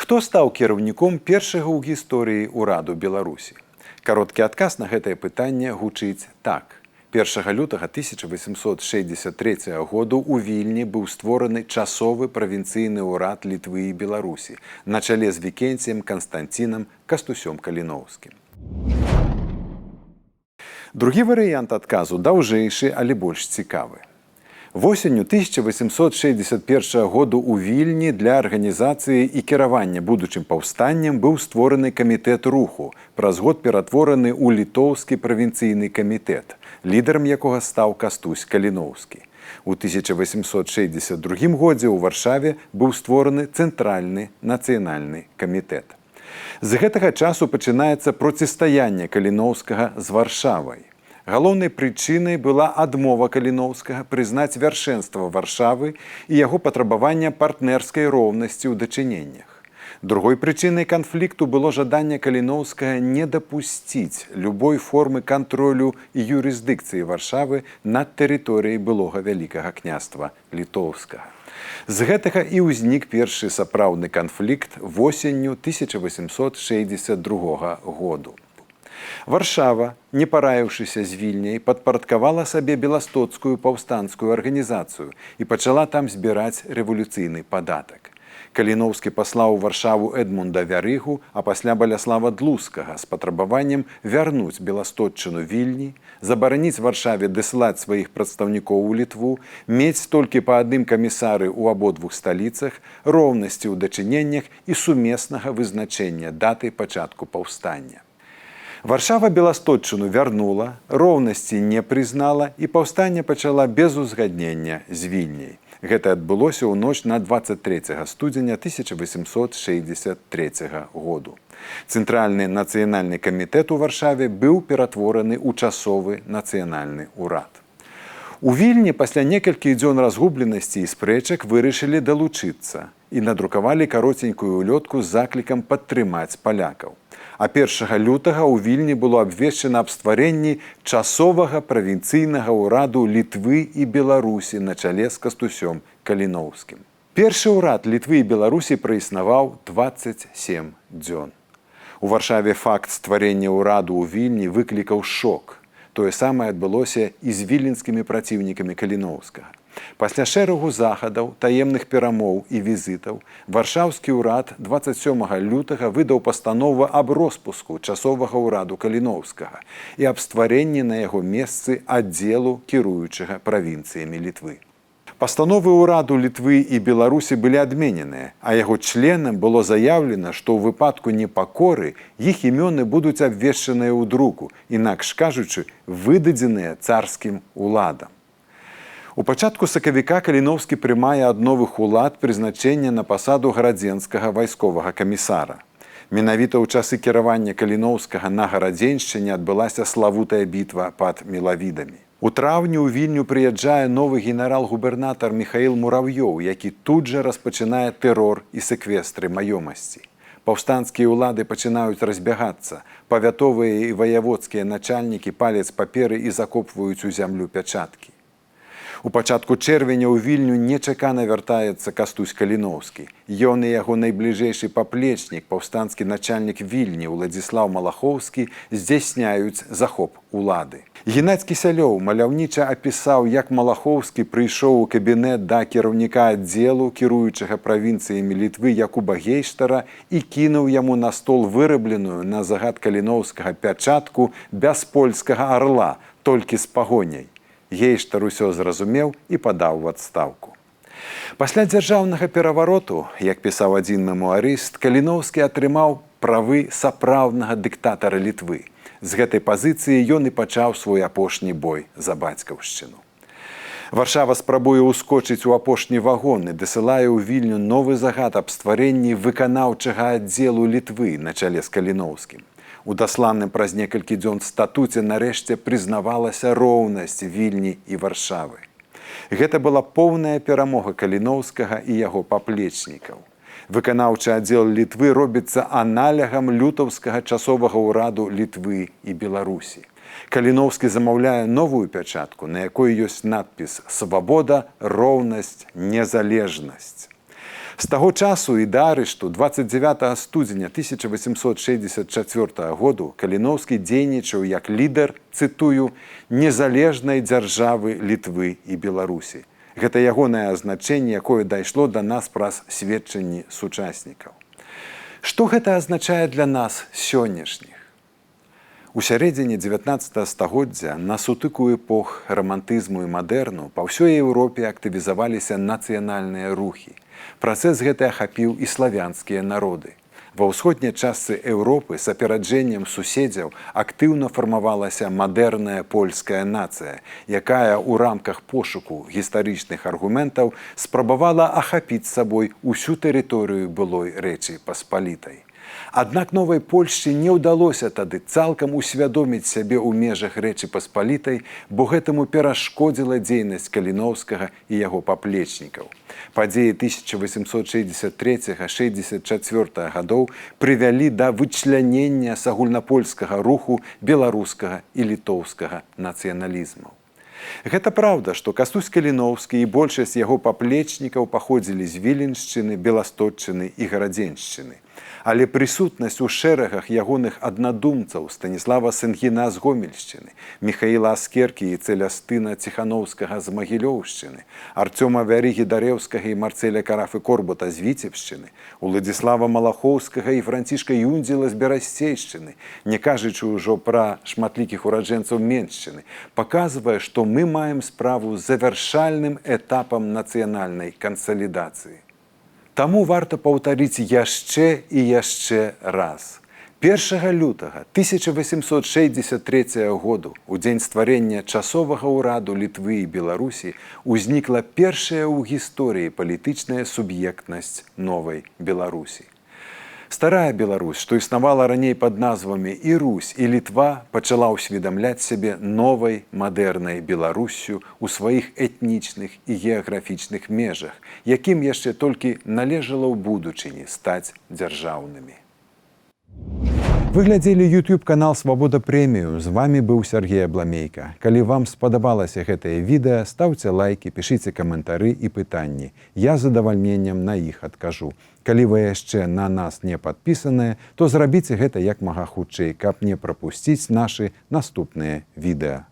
Хто стаў кіраўніком першага ў гісторыі ўраду Беларусі? Кароткі адказ на гэтае пытанне гучыць так. 1 лютага 1863 году ў Вільні быў створаны часовы правінцыйны ўрад Літвы і Беларусі на чале з Вікенціем Канстанцінам Кастусём Каліноўскім. Другі варыянт адказу даўжэйшы, але больш цікавы. Восенню 1861 году ў Вільні для арганізацыі і кіравання будучым паўстаннем быў створаны камітэт руху, праз год ператвораны ў літоўскі правінцыйны камітэт, лідарам якога стаў Кастусь Каліноўскі. У 1862 годзе ў Варшаве быў створаны цэнтральны нацыянальны камітэт. З гэтага часу пачынаецца процістаянне Каліноўскага з Варшавай. Галоўнай прычынай была адмова Каліноўскага прызнаць вяршэнства Варшавы і яго патрабавання партнерскай роўнасці ў дачыненнях. Другой прычынай канфлікту было жаданне Каліноўскага не дапусціць любой формы кантролю і юрысдыкцыі Варшавы над тэрыторыяй былога Вялікага княства Літоўскага. З гэтага і ўзнік першы сапраўдны канфлікт восенню 1862 году. Варшава, не параіўшыся з Вільняй, падпарадкавала сабе беластоцкую паўстанцкую арганізацыю і пачала там збіраць рэвалюцыйны падатак. Каліноўскі паслаў у Варшаву Эдмунда Вярыгу, а пасля Баляслава Длускага з патрабаваннем вярнуць беластотчыну Вільні, забараніць Варшаве дасылаць сваіх прадстаўнікоў у Літву, мець толькі па адным камісары ў абодвух сталіцах, роўнасці ў дачыненнях і сумеснага вызначэння даты пачатку паўстання. Варшава беластотчыну вярнула, роўнасці не прызнала і паўстанне пачала без узгаднення з Вільняй. Гэта адбылося ў ноч на 23 студзеня 1863 году. Цэнтральны нацыянальны камітэт у Варшаве быў ператвораны ў часовы нацыянальны ўрад. У Вільні пасля некалькіх дзён разгубленасці і спрэчак вырашылі далучыцца і надрукавалі кароценькую улётку з заклікам падтрымаць палякаў. А 1 лютага ў Вільні было абвешчана аб стварэнні часовага правінцыйнага ўраду Літвы і Беларусі на чале з Кастусём Каліноўскім. Першы ўрад Літвы і Беларусі праіснаваў 27 дзён. У Варшаве факт стварення ўраду ў Вільні выклікаў шок. Тое самае адбылося і з віленскімі праціўнікамі Каліноўскага. Пасля шэрагу захадаў, таемных перамоў і візітаў, варшаўскі ўрад 27 лютага выдаў пастанову аб роспуску часовага ўраду Каліноўскага і аб стварэнні на яго месцы аддзелу кіруючага правінцыямі Літвы. Пастановы ўраду Літвы і Беларусі былі адмененыя, а яго членам было заяўлена, што ў выпадку непакоры іх імёны будуць абвешчаныя ў друку, інакш кажучы, выдадзеныя царскім уладам. У пачатку сакавіка Каліноўскі прымае ад новых улад прызначэнне на пасаду гарадзенскага вайсковага камісара. Менавіта ў часы кіравання Каліноўскага на Гарадзеншчыне адбылася славутая бітва пад Мелавідамі. У траўні ў Вільню прыязджае новы генерал-губернатар Міхаіл Мурав'ёў, які тут жа распачынае тэрор і сэквестры маёмасці. Паўстанцкія ўлады пачынаюць разбягацца, павятовыя і ваяводскія начальнікі паляць паперы і закопваюць у зямлю пячаткі. У пачатку чэрвеня ў Вільню нечакана вяртаецца Кастусь Каліноўскі. Ён і яго найбліжэйшы паплечнік, паўстанскі начальнік Вільні Уладзіслаў Малахоўскі, здзяйсняюць захоп улады. Геннадзь Кісялёў маляўніча апісаў, як Малахоўскі прыйшоў у кабінет да кіраўніка аддзелу, кіруючага правінцыямі Літвы Якуба Гейштара і кінуў яму на стол вырабленую на загад Каліноўскага пячатку бяспольскага арла, толькі з пагоняй. Гейштар усё зразумеў і падаў у адстаўку. Пасля дзяржаўнага перавароту, як пісаў адзін мемуарыст, Каліноўскі атрымаў правы сапраўднага дыктатара Літвы. З гэтай пазіцыі ён і пачаў свой апошні бой за бацькаўшчыну. Варшава спрабуе ўскочыць у апошні вагон і дасылае ў Вільню новы загад аб стварэнні выканаўчага аддзелу Літвы на чале з Каліноўскім. У дасланым праз некалькі дзён статуце нарэшце прызнавалася роўнасць Вільні і Варшавы. Гэта была поўная перамога Каліноўскага і яго паплечнікаў. Выканаўчы аддзел Літвы робіцца аналягам лютаўскага часовага ўраду Літвы і Беларусі. Каліноўскі замаўляе новую пячатку, на якой ёсць надпіс «Свабода, роўнасць, незалежнасць». З таго часу і да арышту 29 студзеня 1864 году Каліноўскі дзейнічаў як лідар, цытую, незалежнай дзяржавы Літвы і Беларусі. Гэта ягонае азначэнне, якое дайшло да нас праз сведчанні сучаснікаў. Што гэта азначае для нас сённяшніх? У сярэдзіне 19 стагоддзя на сутыку эпох рамантызму і мадэрну па ўсёй Еўропе актывізаваліся нацыянальныя рухі. Працэс гэты ахапіў і славянскія народы. Ва ўсходняй частцы Еўропы з апераджэннем суседзяў актыўна фармавалася мадэрная польская нацыя, якая ў рамках пошуку гістарычных аргументаў спрабавала ахапіць сабой усю тэрыторыю былой Рэчы Паспалітай. Аднак новай Польшчы не ўдалося тады цалкам усвядоміць сябе ў межах Рэчы Паспалітай, бо гэтаму перашкодзіла дзейнасць Каліноўскага і яго паплечнікаў. Падзеі 1863-64 гадоў прывялі да вычлянення з агульнапольскага руху беларускага і літоўскага нацыяналізмаў. Гэта праўда, што Кастусь Каліноўскі і большасць яго паплечнікаў паходзілі з Віленшчыны, Беластотчыны і Гарадзеншчыны. Але прысутнасць у шэрагах ягоных аднадумцаў Станіслава Сенгіна з Гомельшчыны, Міхаіла Аскеркі і Цэлястына Ціханаўскага з Магілёўшчыны, Арцёма Вярыгі-Дарэўскага і Марцэля Карафы-Корбута з Віцебшчыны, Уладзіслава Малахоўскага і Францішка Юндзіла з Берасцейшчыны, не кажучы ўжо пра шматлікіх ураджэнцаў Меншчыны, паказвае, што мы маем справу з завяршальным этапам нацыянальнай кансалідацыі. Таму варта паўтарыць яшчэ і яшчэ раз. 1 лютага 1863 году, у дзень стварэння часовага ўраду Літвы і Беларусі, узнікла першая ў гісторыі палітычная суб'ектнасць новай Беларусі. Старая Беларусь, што існавала раней пад назвамі і Русь, і Літва, пачала ўсведамляць сябе новай мадэрнай Беларуссю ў сваіх этнічных і геаграфічных межах, якім яшчэ толькі належала ў будучыні стаць дзяржаўнымі. Вы глядзелі YouTube-канал «Свабода Прэміум». З вами быў Сергей Абламейка. Калі вам спадабалася гэтае відэа, стаўце лайкі, пішыце каментары і пытанні. Я з задавальненнем на іх адкажу. Калі вы яшчэ на нас не падпісаныя, то зрабіце гэта як мага хутчэй, каб не прапусціць нашы наступныя відэа.